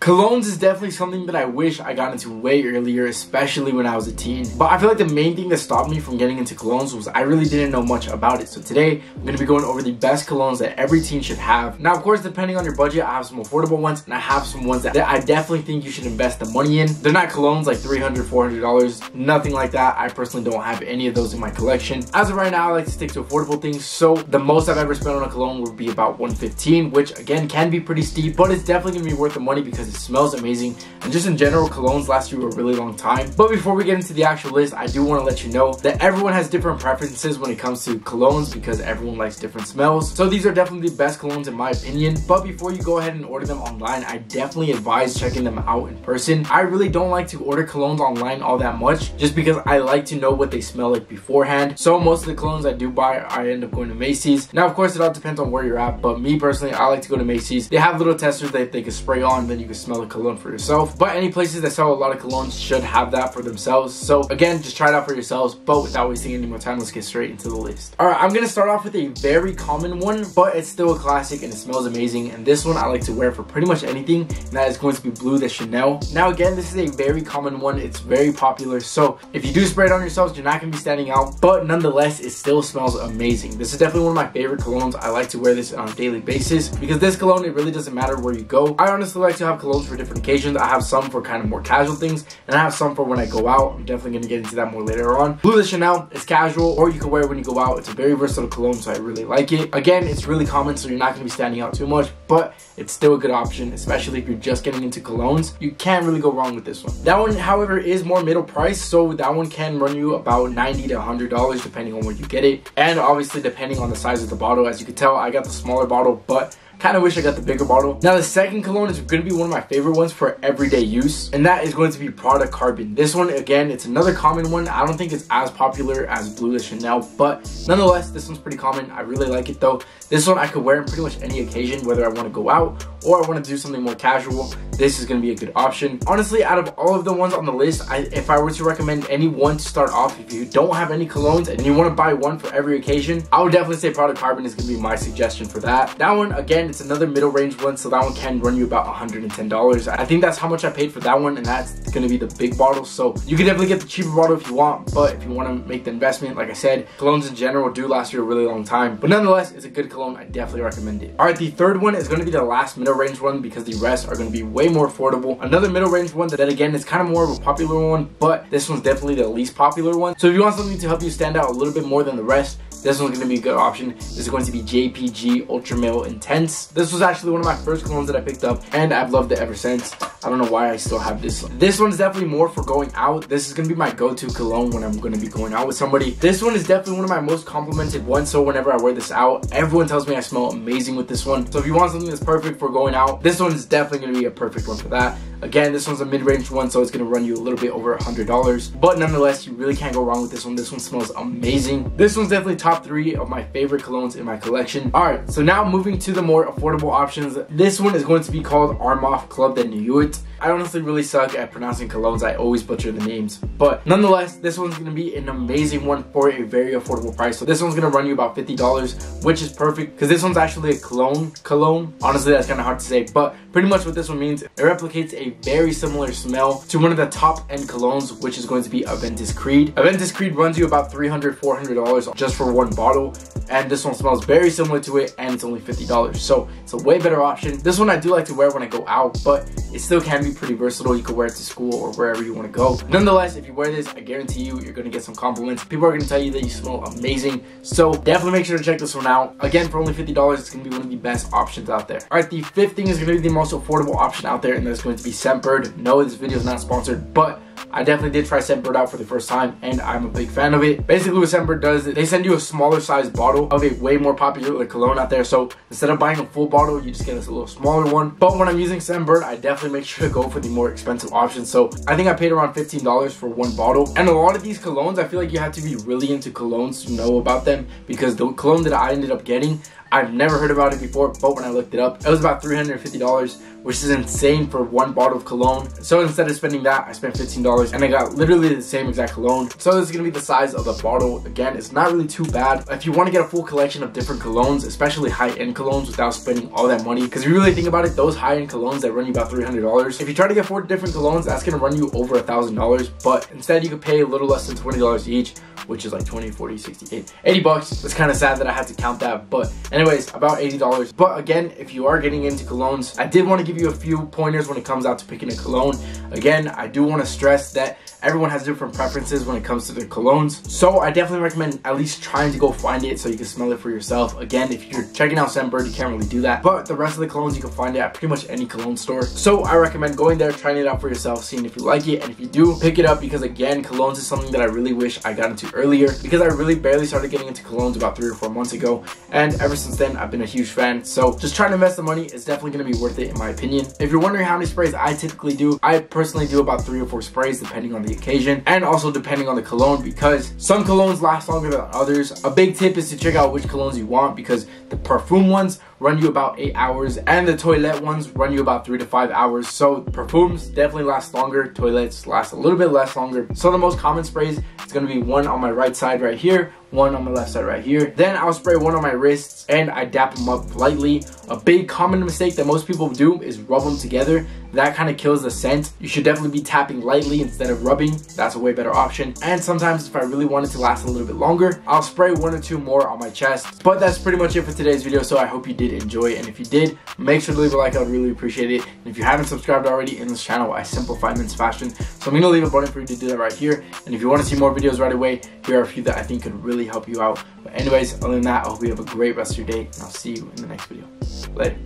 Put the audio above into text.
Colognes is definitely something that I wish I got into way earlier, especially when I was a teen. But I feel like the main thing that stopped me from getting into colognes was I really didn't know much about it. So today, I'm going to be going over the best colognes that every teen should have. Now, of course, depending on your budget, I have some affordable ones, and I have some ones that I definitely think you should invest the money in. They're not colognes like $300, $400, nothing like that. I personally don't have any of those in my collection. As of right now, I like to stick to affordable things. So the most I've ever spent on a cologne would be about $115, which again can be pretty steep, but it's definitely going to be worth the money because it smells amazing. And just in general, colognes last you a really long time. But before we get into the actual list, I do want to let you know that everyone has different preferences when it comes to colognes because everyone likes different smells. So these are definitely the best colognes in my opinion. But before you go ahead and order them online, I definitely advise checking them out in person. I really don't like to order colognes online all that much just because I like to know what they smell like beforehand. So most of the colognes I do buy, I end up going to Macy's. Now, of course, it all depends on where you're at, but me personally, I like to go to Macy's. They have little testers that they can spray on, then you can smell the cologne for yourself. But any places that sell a lot of colognes should have that for themselves. So again, just try it out for yourselves. But without wasting any more time, let's get straight into the list. All right, I'm gonna start off with a very common one, but it's still a classic and it smells amazing. And this one I like to wear for pretty much anything, and that is going to be Bleu de Chanel. Now again, this is a very common one. It's very popular. So if you do spray it on yourselves, you're not gonna be standing out, but nonetheless, it still smells amazing. This is definitely one of my favorite colognes. I like to wear this on a daily basis because this cologne, it really doesn't matter where you go. I honestly like to have colognes for different occasions. I have some for kind of more casual things, and I have some for when I go out. I'm definitely going to get into that more later on. Bleu de Chanel is casual, or you can wear it when you go out. It's a very versatile cologne, so I really like it. Again, it's really common, so you're not going to be standing out too much, but it's still a good option, especially if you're just getting into colognes. You can't really go wrong with this one. That one, however, is more middle price, so that one can run you about $90 to $100 depending on where you get it, and obviously depending on the size of the bottle. As you can tell, I got the smaller bottle, but kind of wish I got the bigger bottle. Now the second cologne is going to be one of my favorite ones for everyday use, and that is going to be Prada Carbon. This one, again, it's another common one. I don't think it's as popular as Bleu de Chanel, but nonetheless, this one's pretty common. I really like it though. This one I could wear in pretty much any occasion, whether I want to go out or I want to do something more casual. This is going to be a good option. Honestly, out of all of the ones on the list, if I were to recommend any one to start off, if you don't have any colognes and you want to buy one for every occasion, I would definitely say Prada Carbon is going to be my suggestion for that. That one, again, it's another middle range one, so that one can run you about $110. I think that's how much I paid for that one, and that's going to be the big bottle. So you can definitely get the cheaper bottle if you want, but if you want to make the investment, like I said, colognes in general do last you a really long time. But nonetheless, it's a good cologne. I definitely recommend it. All right, the third one is going to be the last middle range one because the rest are going to be way more affordable. Another middle range one that again is kind of more of a popular one, but this one's definitely the least popular one. So if you want something to help you stand out a little bit more than the rest, this one's going to be a good option. This is going to be JPG Ultra Male Intense. This was actually one of my first colognes that I picked up, and I've loved it ever since. I don't know why I still have this one. This one's definitely more for going out. This is going to be my go-to cologne when I'm going to be going out with somebody. This one is definitely one of my most complimented ones, so whenever I wear this out, everyone tells me I smell amazing with this one. So if you want something that's perfect for going out, this one is definitely going to be a perfect one for that. Again, this one's a mid-range one, so it's going to run you a little bit over $100. But nonetheless, you really can't go wrong with this one. This one smells amazing. This one's definitely top 3 of my favorite colognes in my collection. Alright, so now moving to the more affordable options. This one is going to be called Armaf Club de Nuit. I honestly really suck at pronouncing colognes. I always butcher the names. But nonetheless, this one's going to be an amazing one for a very affordable price. So this one's going to run you about $50, which is perfect because this one's actually a cologne. Honestly, that's kind of hard to say, but pretty much what this one means, it replicates a very similar smell to one of the top end colognes, which is going to be Aventus Creed. Aventus Creed runs you about $300, $400 just for one bottle, and this one smells very similar to it, and it's only $50. So it's a way better option. This one I do like to wear when I go out, but it still can be pretty versatile. You can wear it to school or wherever you want to go. Nonetheless, if you wear this, I guarantee you, you're going to get some compliments. People are going to tell you that you smell amazing. So definitely make sure to check this one out. Again, for only $50, it's going to be one of the best options out there. All right, the fifth thing is going to be the most affordable option out there, and that's going to be SendBird. No, this video is not sponsored, but I definitely did try SendBird out for the first time, and I'm a big fan of it. Basically, what SendBird does is they send you a smaller size bottle of a way more popular cologne out there. So instead of buying a full bottle, you just get this a little smaller one. But when I'm using SendBird, I definitely make sure to go for the more expensive option. So I think I paid around $15 for one bottle. And a lot of these colognes, I feel like you have to be really into colognes to know about them, because the cologne that I ended up getting, I've never heard about it before, but when I looked it up, it was about $350, which is insane for one bottle of cologne. So instead of spending that, I spent $15 and I got literally the same exact cologne. So this is gonna be the size of the bottle. Again, it's not really too bad. If you want to get a full collection of different colognes, especially high-end colognes, without spending all that money, because if you really think about it, those high-end colognes that run you about $300, if you try to get 4 different colognes, that's gonna run you over $1,000. But instead, you could pay a little less than $20 each, which is like 20, 40, 60, 80 bucks. It's kind of sad that I had to count that, but anyways, about $80. But again, if you are getting into colognes, I did want to give you a few pointers when it comes out to picking a cologne. Again, I do want to stress that everyone has different preferences when it comes to their colognes, so I definitely recommend at least trying to go find it so you can smell it for yourself. Again, if you're checking out SendBird, you can't really do that, but the rest of the colognes you can find it at pretty much any cologne store. So I recommend going there, trying it out for yourself, seeing if you like it, and if you do, pick it up, because again, colognes is something that I really wish I got into earlier, because I really barely started getting into colognes about 3 or 4 months ago, and ever since then I've been a huge fan. So just trying to invest the money is definitely going to be worth it in my opinion. If you're wondering how many sprays I typically do, I personally do about 3 or 4 sprays depending on the occasion, and also depending on the cologne, because some colognes last longer than others. A big tip is to check out which colognes you want, because the perfume ones run you about 8 hours and the toilette ones run you about 3 to 5 hours. So perfumes definitely last longer, toilets last a little bit less longer. So the most common sprays, it's going to be one on my right side right here, one on my left side right here. Then I'll spray one on my wrists and I dap them up lightly. A big common mistake that most people do is rub them together. That kind of kills the scent. You should definitely be tapping lightly instead of rubbing. That's a way better option. And sometimes if I really want it to last a little bit longer, I'll spray 1 or 2 more on my chest. But that's pretty much it for today's video, so I hope you did enjoy it. And if you did, make sure to leave a like. I would really appreciate it. And if you haven't subscribed already in this channel, I simplify men's fashion. So I'm going to leave a button for you to do that right here. And if you want to see more videos right away, here are a few that I think could really help you out. But anyways, other than that, I hope you have a great rest of your day, and I'll see you in the next video. Later.